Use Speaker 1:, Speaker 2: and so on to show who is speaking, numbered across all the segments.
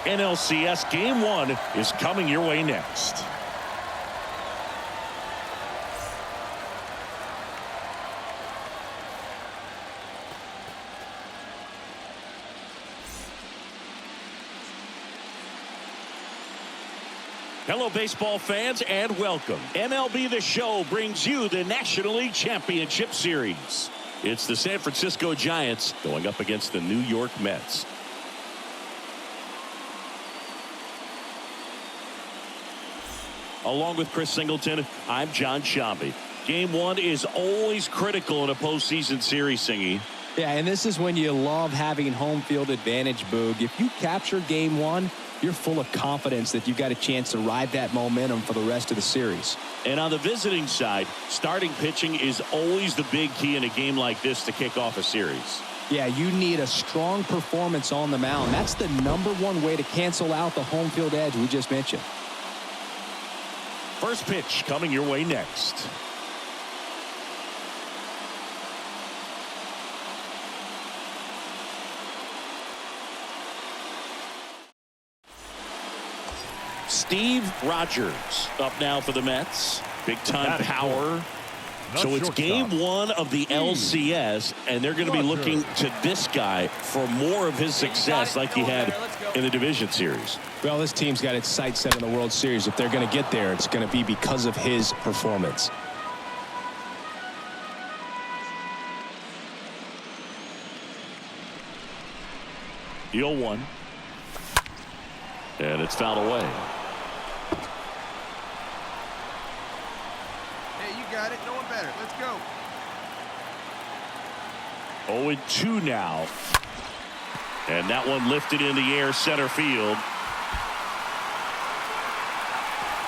Speaker 1: NLCS Game 1 is coming your way next. Hello, baseball fans, and welcome. MLB The Show brings you the National League Championship Series. It's the San Francisco Giants going up against the New York Mets. Along with Chris Singleton, I'm John Shambi. Game 1 is always critical in a postseason series, Singy.
Speaker 2: Yeah, and this is when you love having home field advantage, Boog. If you capture Game 1, you're full of confidence that you've got a chance to ride that momentum for the rest of the series.
Speaker 1: And on the visiting side, starting pitching is always the big key in a game like this to kick off a series.
Speaker 2: Yeah, you need a strong performance on the mound. That's the #1 way to cancel out the home field edge we just mentioned.
Speaker 1: First pitch coming your way next. Steve Rogers up now for the Mets. Big time power. So it's game 1 of the LCS, and they're going to be looking to this guy for more of his success like he had in the division series.
Speaker 2: Well, this team's got its sights set on the World Series. If they're going to get there, it's going to be because of his performance.
Speaker 1: The 0-1. And it's fouled away.
Speaker 3: Got it. No one better. Let's go.
Speaker 1: 0-2 now. And that one lifted in the air center field.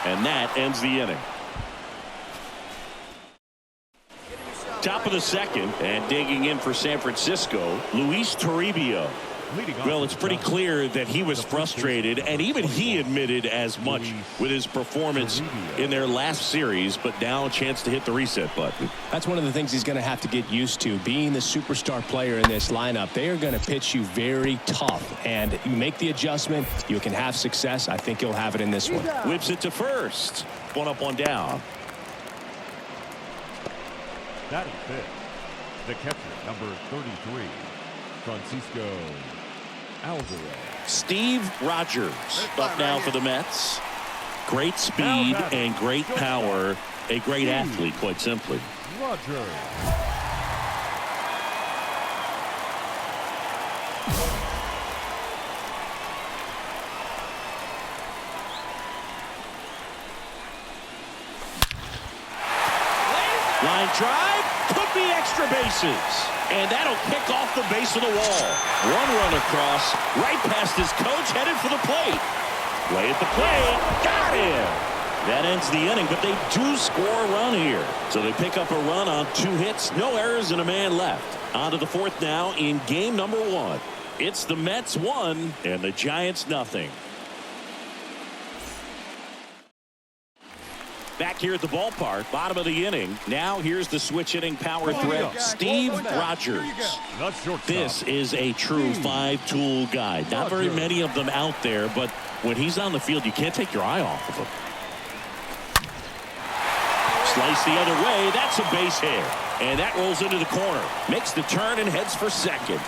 Speaker 1: And that ends the inning. Top of the second, and digging in for San Francisco, Luis Toribio. Well, it's pretty clear that he was frustrated, and even he admitted as much with his performance in their last series, but now a chance to hit the reset button.
Speaker 2: That's one of the things he's going to have to get used to. Being the superstar player in this lineup, they are going to pitch you very tough, and you make the adjustment, you can have success. I think he'll have it in this one.
Speaker 1: Whips it to first. One up, one down.
Speaker 4: That is fifth. The catcher, number 33, Francisco Alvarez.
Speaker 1: Steve Rogers up now for the Mets. Great speed and great power. A great athlete, quite simply.
Speaker 4: Rogers.
Speaker 1: Line drive, could be extra bases. And that'll kick off the base of the wall. One run across, right past his coach, headed for the plate. Play at the plate, got him. That ends the inning, but they do score a run here. So they pick up a run on 2 hits, no errors, and a man left. On to the 4th now in game number 1. It's the Mets 1 and the Giants nothing. Back here at the ballpark, bottom of the inning. Now here's the switch hitting power threat, Steve Rogers. This is a true 5-tool guy. Not very many of them out there, but when he's on the field, you can't take your eye off of him. Slice the other way. That's a base hit. And that rolls into the corner. Makes the turn and heads for second.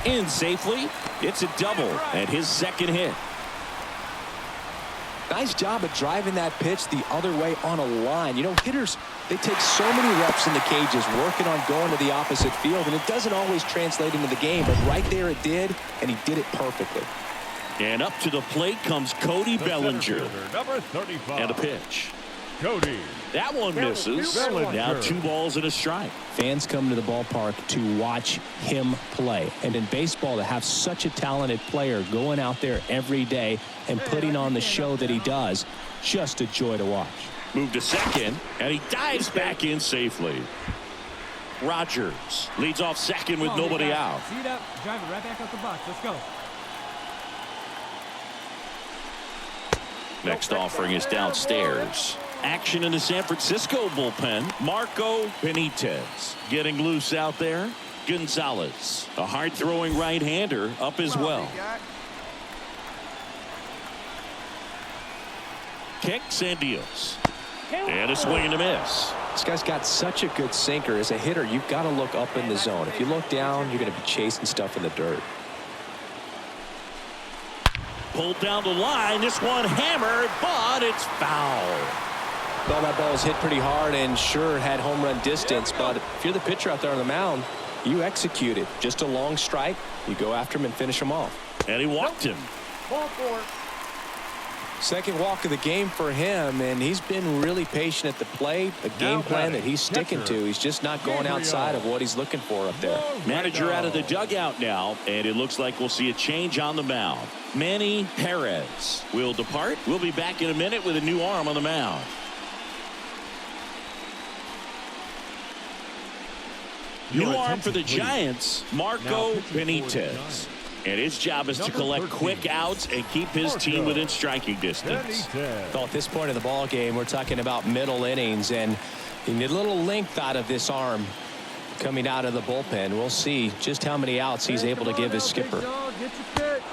Speaker 1: In safely. It's a double and his second hit.
Speaker 2: Nice job of driving that pitch the other way on a line. You know, hitters, they take so many reps in the cages working on going to the opposite field, and it doesn't always translate into the game, but right there it did, and he did it perfectly.
Speaker 1: And up to the plate comes Cody Bellinger.
Speaker 4: Number 35.
Speaker 1: And a pitch.
Speaker 4: Cody.
Speaker 1: That one misses. Now 2 balls and a strike.
Speaker 2: Fans come to the ballpark to watch him play. And in baseball, to have such a talented player going out there every day and putting on the show that he does, just a joy to watch.
Speaker 1: Move to second, and he dives back in safely. Rogers leads off second with nobody out.
Speaker 5: See that? Drive it right back up the box. Let's go.
Speaker 1: Next offering is downstairs. Action in the San Francisco bullpen. Marco Benitez getting loose out there. Gonzalez, a hard-throwing right-hander, up as well. kicks and deals. And a swing and a miss.
Speaker 2: This guy's got such a good sinker. As a hitter, you've got to look up in the zone. If you look down, you're going to be chasing stuff in the dirt.
Speaker 1: Pulled down the line. This one hammered, but it's foul.
Speaker 2: Well, that ball was hit pretty hard and sure had home run distance, but if you're the pitcher out there on the mound, you execute it. Just a long strike. You go after him and finish him off.
Speaker 1: And he walked him.
Speaker 2: Second walk of the game for him, and he's been really patient at the plate. A game plan that he's sticking to. He's just not going outside of what he's looking for up there.
Speaker 1: Manager out of the dugout now, and it looks like we'll see a change on the mound. Manny Perez will depart. We'll be back in a minute with a new arm on the mound. New arm for the Giants, Marco Benitez. And his job is to collect quick outs and keep his team within striking distance.
Speaker 2: Well, at this point of the ball game, we're talking about middle innings, and you need a little length out of this arm coming out of the bullpen. We'll see just how many outs he's able to give his skipper.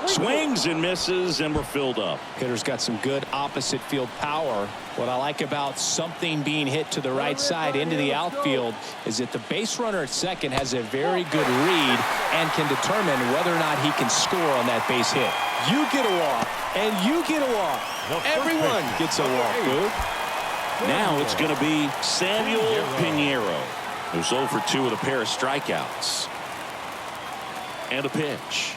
Speaker 1: Swings and misses, and we're filled up.
Speaker 2: Hitter's got some good opposite field power. What I like about something being hit to the right side into the outfield is that the base runner at second has a very good read and can determine whether or not he can score on that base hit. You get a walk, and you get a walk. Everyone gets a walk, dude.
Speaker 1: Now it's going to be Samuel Pinheiro, who's 0 for 2 with a pair of strikeouts. And a pitch.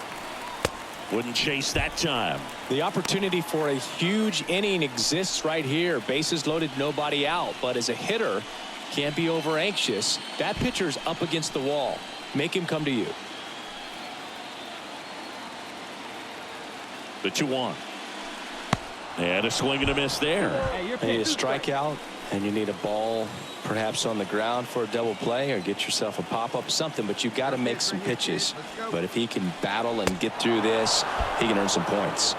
Speaker 1: Wouldn't chase that time.
Speaker 2: The opportunity for a huge inning exists right here. Bases loaded, nobody out. But as a hitter, can't be over anxious. That pitcher's up against the wall. Make him come to you.
Speaker 1: The 2-1. And a swing and a miss there.
Speaker 2: You need a strikeout, and you need a ball perhaps on the ground for a double play, or get yourself a pop-up, something, but you've got to make some pitches. But if he can battle and get through this, he can earn some points.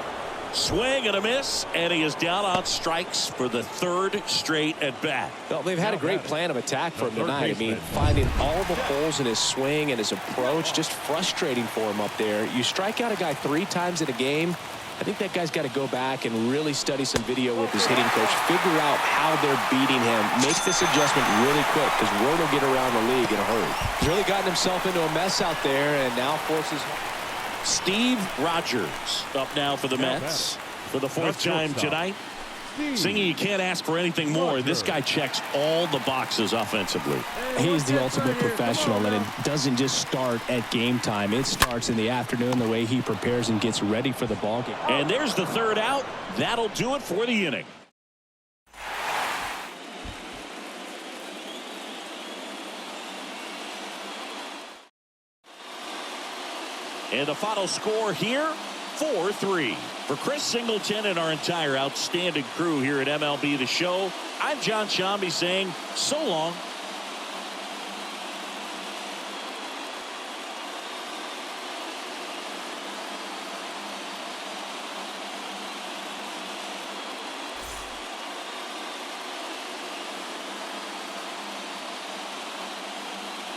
Speaker 1: Swing and a miss, and he is down on strikes for the third straight at bat.
Speaker 2: Well, they've had a great plan of attack for him tonight. I mean, finding all the holes in his swing and his approach, just frustrating for him up there. You strike out a guy 3 times in a game, I think that guy's got to go back and really study some video with his hitting coach, figure out how they're beating him, make this adjustment really quick, because word will get around the league in a hurry. He's really gotten himself into a mess out there, and now forces
Speaker 1: Steve Rogers up now for the Mets for the 4th time tonight. Singy, you can't ask for anything more. This guy checks all the boxes offensively.
Speaker 2: He's the ultimate professional, and it doesn't just start at game time. It starts in the afternoon, the way he prepares and gets ready for the ball game.
Speaker 1: And there's the 3rd out. That'll do it for the inning. And the final score here, 4-3. For Chris Singleton and our entire outstanding crew here at MLB The Show, I'm John Shambi saying so long